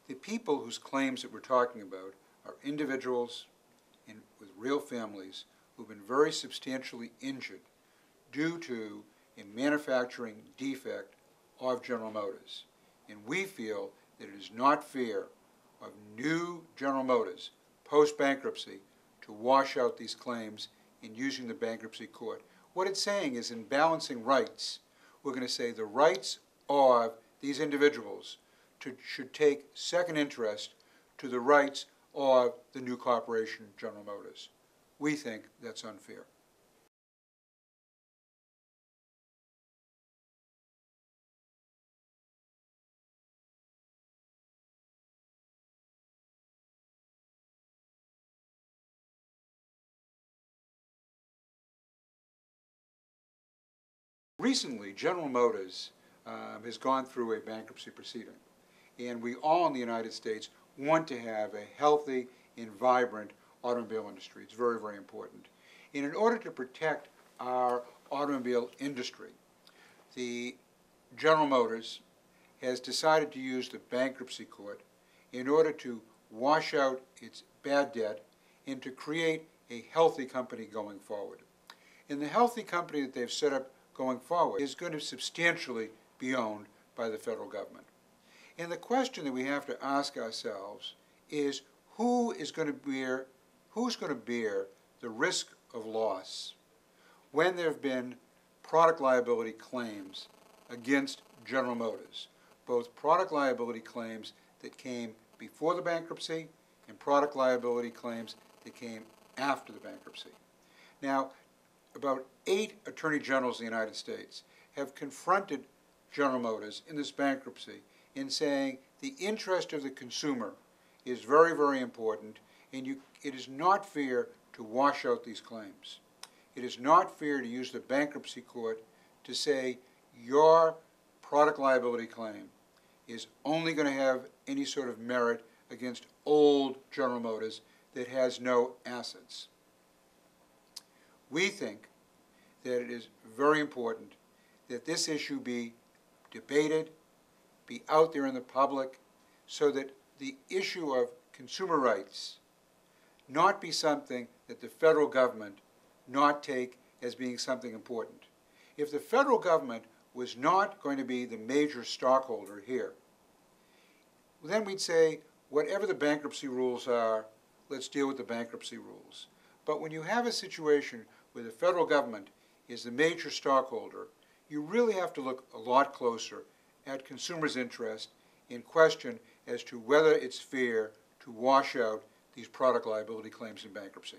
The people whose claims that we're talking about are individuals with real families who've been very substantially injured due to a manufacturing defect of General Motors. And we feel that it is not fair of new General Motors post-bankruptcy to wash out these claims in using the bankruptcy court. What it's saying is, in balancing rights, we're going to say the rights of these individuals should take second interest to the rights of the new corporation, General Motors. We think that's unfair. Recently, General Motors has gone through a bankruptcy proceeding, and we all in the United States want to have a healthy and vibrant automobile industry. It's very, very important. And in order to protect our automobile industry, the General Motors has decided to use the bankruptcy court in order to wash out its bad debt and to create a healthy company going forward. And the healthy company that they've set up going forward is going to substantially be owned by the federal government. And the question that we have to ask ourselves is, who's going to bear the risk of loss when there have been product liability claims against General Motors, both product liability claims that came before the bankruptcy and product liability claims that came after the bankruptcy. Now, about 8 attorney generals in the United States have confronted General Motors in this bankruptcy in saying the interest of the consumer is very, very important, and it is not fair to wash out these claims. It is not fair to use the bankruptcy court to say your product liability claim is only going to have any sort of merit against old General Motors that has no assets. We think that it is very important that this issue be debated, be out there in the public, so that the issue of consumer rights not be something that the federal government not take as being something important. If the federal government was not going to be the major stockholder here, then we'd say, whatever the bankruptcy rules are, let's deal with the bankruptcy rules. But when you have a situation where the federal government is the major stockholder, you really have to look a lot closer at consumers' interest in question as to whether it's fair to wash out these product liability claims in bankruptcy.